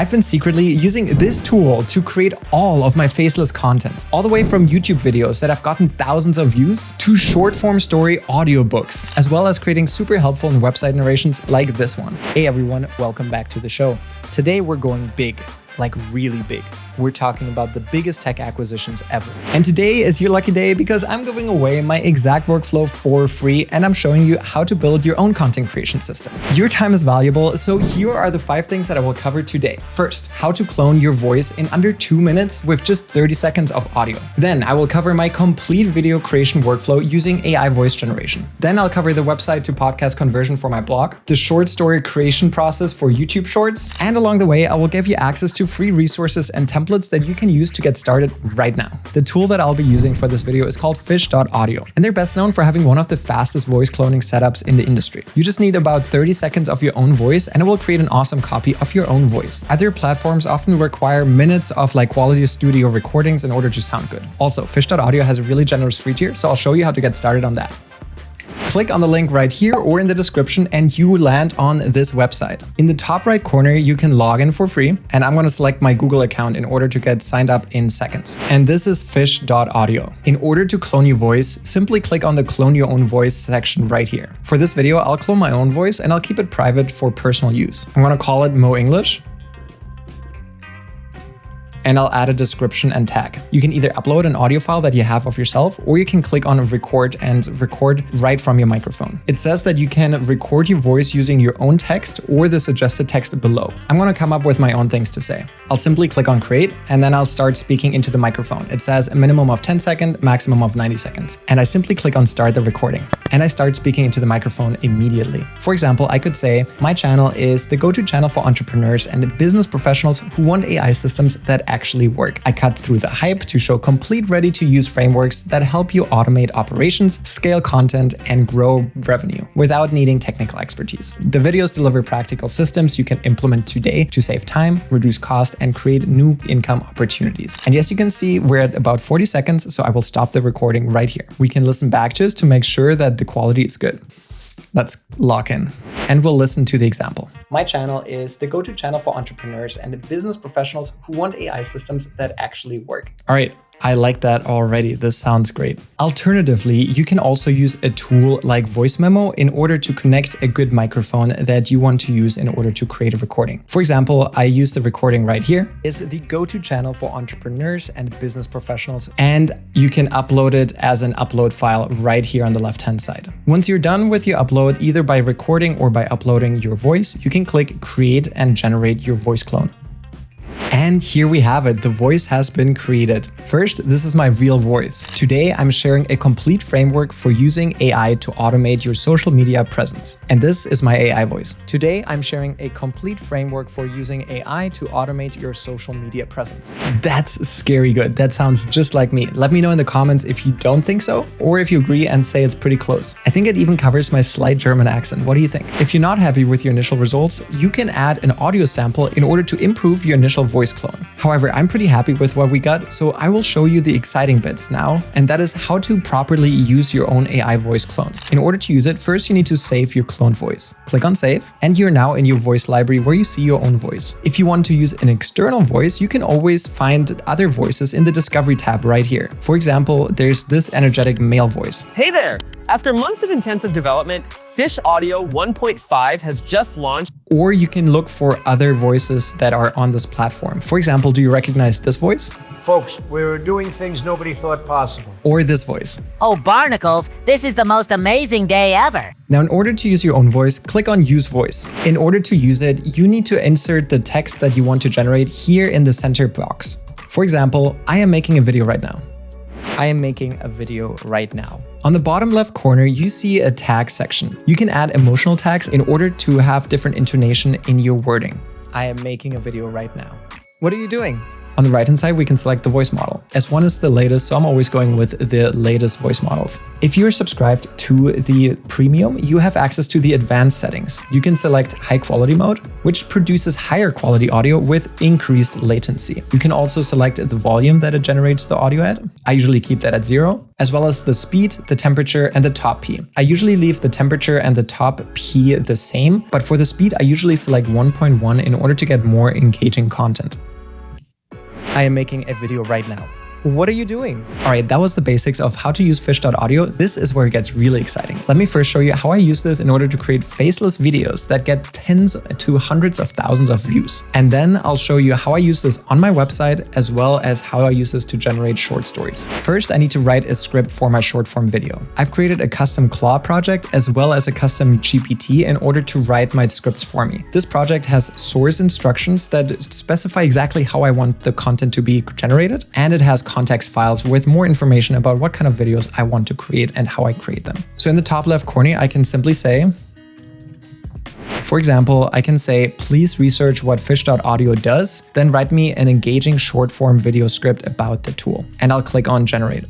I've been secretly using this tool to create all of my faceless content, all the way from YouTube videos that have gotten thousands of views to short form story audiobooks, as well as creating super helpful website narrations like this one. Hey everyone, welcome back to the show. Today we're going big. Like really big. We're talking about the biggest tech acquisitions ever. And today is your lucky day because I'm giving away my exact workflow for free and I'm showing you how to build your own content creation system. Your time is valuable, so here are the 5 things that I will cover today. First, how to clone your voice in under 2 minutes with just 30 seconds of audio. Then I will cover my complete video creation workflow using AI voice generation. Then I'll cover the website to podcast conversion for my blog, the short story creation process for YouTube Shorts, and along the way I will give you access to free resources and templates that you can use to get started right now. The tool that I'll be using for this video is called fish.audio, and they're best known for having one of the fastest voice cloning setups in the industry. You just need about 30 seconds of your own voice and it will create an awesome copy of your own voice. Other platforms often require minutes of quality studio recordings in order to sound good. Also, fish.audio has a really generous free tier, so I'll show you how to get started on that. Click on the link right here or in the description and you land on this website. In the top right corner, you can log in for free, and I'm going to select my Google account in order to get signed up in seconds. And this is fish.audio. In order to clone your voice, simply click on the clone your own voice section right here. For this video, I'll clone my own voice and I'll keep it private for personal use. I'm going to call it Mo English. And I'll add a description and tag. You can either upload an audio file that you have of yourself, or you can click on record and record right from your microphone. It says that you can record your voice using your own text or the suggested text below. I'm gonna come up with my own things to say. I'll simply click on create and then I'll start speaking into the microphone. It says a minimum of 10 seconds, maximum of 90 seconds. And I simply click on start the recording. And I start speaking into the microphone immediately. For example, I could say, my channel is the go-to channel for entrepreneurs and business professionals who want AI systems that actually work. I cut through the hype to show complete ready-to-use frameworks that help you automate operations, scale content, and grow revenue without needing technical expertise. The videos deliver practical systems you can implement today to save time, reduce cost, and create new income opportunities. And yes, you can see we're at about 40 seconds, so I will stop the recording right here. We can listen back to this to make sure that the quality is good. Let's lock in and we'll listen to the example. My channel is the go-to channel for entrepreneurs and business professionals who want AI systems that actually work. All right. I like that already. This sounds great. Alternatively, you can also use a tool like Voice Memo in order to connect a good microphone that you want to use in order to create a recording. For example, I use the recording right here. It's the go-to channel for entrepreneurs and business professionals, and you can upload it as an upload file right here on the left-hand side. Once you're done with your upload, either by recording or by uploading your voice, you can click create and generate your voice clone. And here we have it, the voice has been created. First, this is my real voice. Today, I'm sharing a complete framework for using AI to automate your social media presence. And this is my AI voice. Today, I'm sharing a complete framework for using AI to automate your social media presence. That's scary good. That sounds just like me. Let me know in the comments if you don't think so, or if you agree and say it's pretty close. I think it even covers my slight German accent. What do you think? If you're not happy with your initial results, you can add an audio sample in order to improve your initial voice clone. However, I'm pretty happy with what we got, so I will show you the exciting bits now, and that is how to properly use your own AI voice clone. In order to use it, first you need to save your clone voice. Click on save, and you're now in your voice library where you see your own voice. If you want to use an external voice, you can always find other voices in the Discovery tab right here. For example, there's this energetic male voice. Hey there! After months of intensive development, Fish Audio 1.5 has just launched. Or you can look for other voices that are on this platform. For example, do you recognize this voice? Folks, we're doing things nobody thought possible. Or this voice. Oh, barnacles, this is the most amazing day ever. Now, in order to use your own voice, click on Use Voice. In order to use it, you need to insert the text that you want to generate here in the center box. For example, I am making a video right now. I am making a video right now. On the bottom left corner, you see a tag section. You can add emotional tags in order to have different intonation in your wording. I am making a video right now. What are you doing? On the right-hand side, we can select the voice model. S1 is the latest, so I'm always going with the latest voice models. If you're subscribed to the premium, you have access to the advanced settings. You can select high quality mode, which produces higher quality audio with increased latency. You can also select the volume that it generates the audio at. I usually keep that at 0, as well as the speed, the temperature, and the top P. I usually leave the temperature and the top P the same, but for the speed, I usually select 1.1 in order to get more engaging content. I am making a video right now. What are you doing? All right, that was the basics of how to use fish.audio. This is where it gets really exciting. Let me first show you how I use this in order to create faceless videos that get tens to hundreds of thousands of views. And then I'll show you how I use this on my website, as well as how I use this to generate short stories. First, I need to write a script for my short form video. I've created a custom Claw project as well as a custom GPT in order to write my scripts for me. This project has source instructions that specify exactly how I want the content to be generated, and it has context files with more information about what kind of videos I want to create and how I create them. So in the top left corner, I can simply say, for example, I can say, please research what fish.audio does, then write me an engaging short form video script about the tool. And I'll click on generate.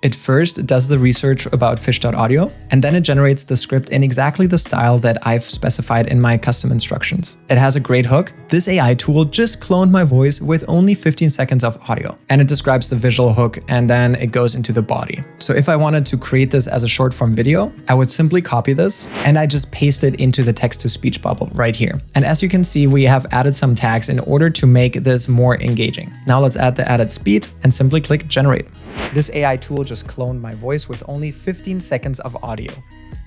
It first does the research about fish.audio, and then it generates the script in exactly the style that I've specified in my custom instructions. It has a great hook. This AI tool just cloned my voice with only 15 seconds of audio, and it describes the visual hook, and then it goes into the body. So if I wanted to create this as a short form video, I would simply copy this, and I just paste it into the text-to-speech bubble right here. And as you can see, we have added some tags in order to make this more engaging. Now let's add the added speed and simply click generate. This AI tool just cloned my voice with only 15 seconds of audio.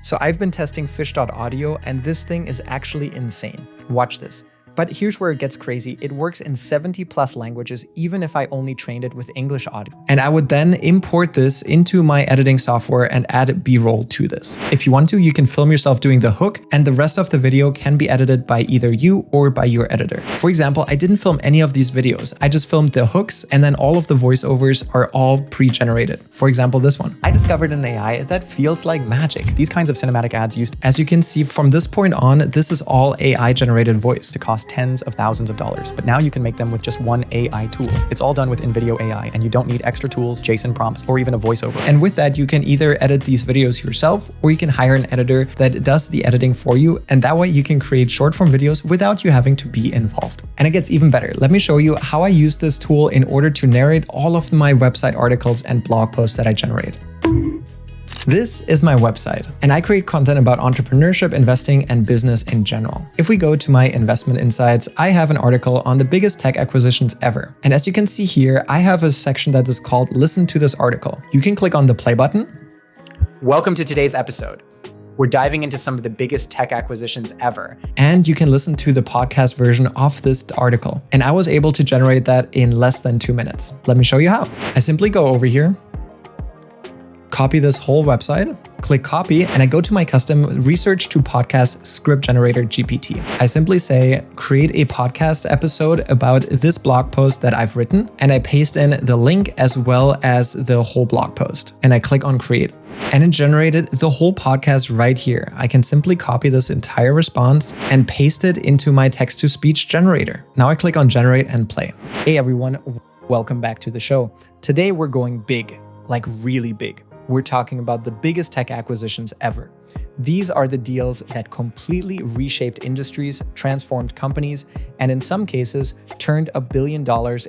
So I've been testing fish.audio, and this thing is actually insane. Watch this. But here's where it gets crazy. It works in 70+ languages, even if I only trained it with English audio. And I would then import this into my editing software and add B-roll to this. If you want to, you can film yourself doing the hook, and the rest of the video can be edited by either you or by your editor. For example, I didn't film any of these videos. I just filmed the hooks, and then all of the voiceovers are all pre-generated. For example, this one. I discovered an AI that feels like magic. These kinds of cinematic ads used. As you can see, from this point on, this is all AI-generated voice to cost tens of thousands of dollars, but now you can make them with just one AI tool. It's all done with InVideo AI, and you don't need extra tools, JSON prompts, or even a voiceover. And with that, you can either edit these videos yourself, or you can hire an editor that does the editing for you, and that way you can create short form videos without you having to be involved. And it gets even better. Let me show you how I use this tool in order to narrate all of my website articles and blog posts that I generate. This is my website, and I create content about entrepreneurship, investing, and business in general. If we go to my investment insights, I have an article on the biggest tech acquisitions ever. And as you can see here, I have a section that is called Listen to this article. You can click on the play button. Welcome to today's episode. We're diving into some of the biggest tech acquisitions ever. And you can listen to the podcast version of this article. And I was able to generate that in less than 2 minutes. Let me show you how. I simply go over here, copy this whole website, click copy, and I go to my custom Research to Podcast Script Generator GPT. I simply say, create a podcast episode about this blog post that I've written, and I paste in the link as well as the whole blog post. And I click on create. And it generated the whole podcast right here. I can simply copy this entire response and paste it into my text-to-speech generator. Now I click on generate and play. Hey everyone, welcome back to the show. Today we're going big, like really big. We're talking about the biggest tech acquisitions ever. These are the deals that completely reshaped industries, transformed companies, and in some cases, turned $1 billion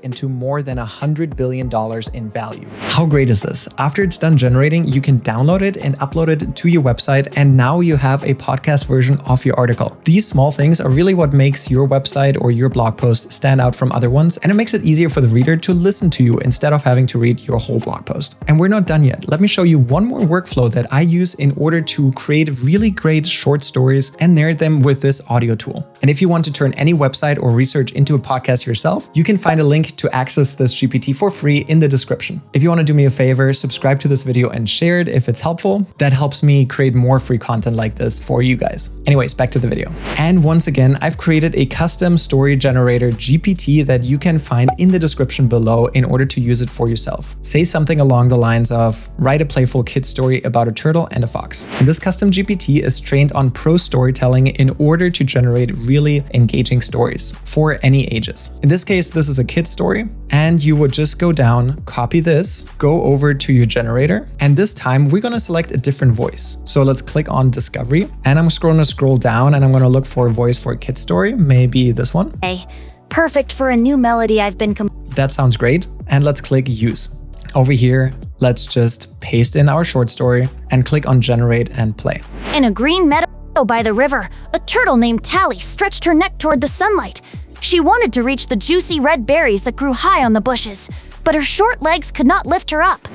into more than $100 billion in value. How great is this? After it's done generating, you can download it and upload it to your website, and now you have a podcast version of your article. These small things are really what makes your website or your blog post stand out from other ones, and it makes it easier for the reader to listen to you instead of having to read your whole blog post. And we're not done yet. Let me show you one more workflow that I use in order to create really great short stories and narrate them with this audio tool. And if you want to turn any website or research into a podcast yourself, you can find a link to access this GPT for free in the description. If you want to do me a favor, subscribe to this video and share it if it's helpful. That helps me create more free content like this for you guys. Anyways, back to the video. And once again, I've created a custom Story Generator GPT that you can find in the description below in order to use it for yourself. Say something along the lines of, write a playful kid story about a turtle and a fox. And this custom GPT GPT is trained on pro storytelling in order to generate really engaging stories for any ages. In this case, this is a kid's story, and you would just go down, copy this, go over to your generator, and this time we're gonna select a different voice. So let's click on Discovery, and I'm just gonna scroll down and I'm gonna look for a voice for a kid's story, maybe this one. Hey, perfect for a new melody I've been That sounds great, and let's click Use. Over here, let's just paste in our short story and click on Generate and Play. In a green meadow by the river, a turtle named Tally stretched her neck toward the sunlight. She wanted to reach the juicy red berries that grew high on the bushes, but her short legs could not lift her up.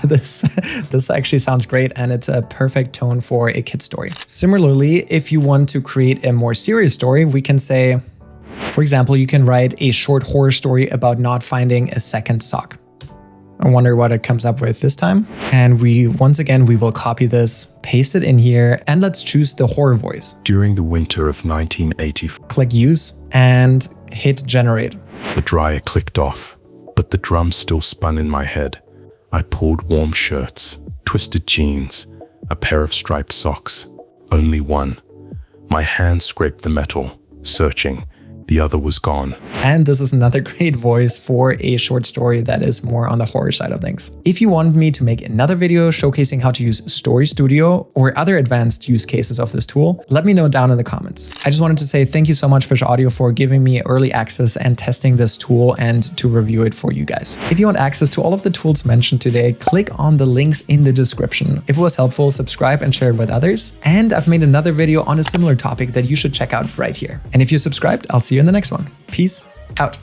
This actually sounds great, and it's a perfect tone for a kid's story. Similarly, if you want to create a more serious story, we can say, for example, you can write a short horror story about not finding a second sock. I wonder what it comes up with this time. And once again, we will copy this, paste it in here, and let's choose the horror voice. During the winter of 1984, Click Use and hit Generate. the dryer clicked off, but the drums still spun in my head. I pulled warm shirts, twisted jeans, a pair of striped socks. Only one. My hand scraped the metal, searching. The other was gone. And this is another great voice for a short story that is more on the horror side of things. If you want me to make another video showcasing how to use Story Studio or other advanced use cases of this tool, let me know down in the comments. I just wanted to say thank you so much, Fish Audio, for giving me early access and testing this tool and to review it for you guys. If you want access to all of the tools mentioned today, click on the links in the description. If it was helpful, subscribe and share it with others. And I've made another video on a similar topic that you should check out right here. And if you subscribed, I'll see you in the next one. Peace out.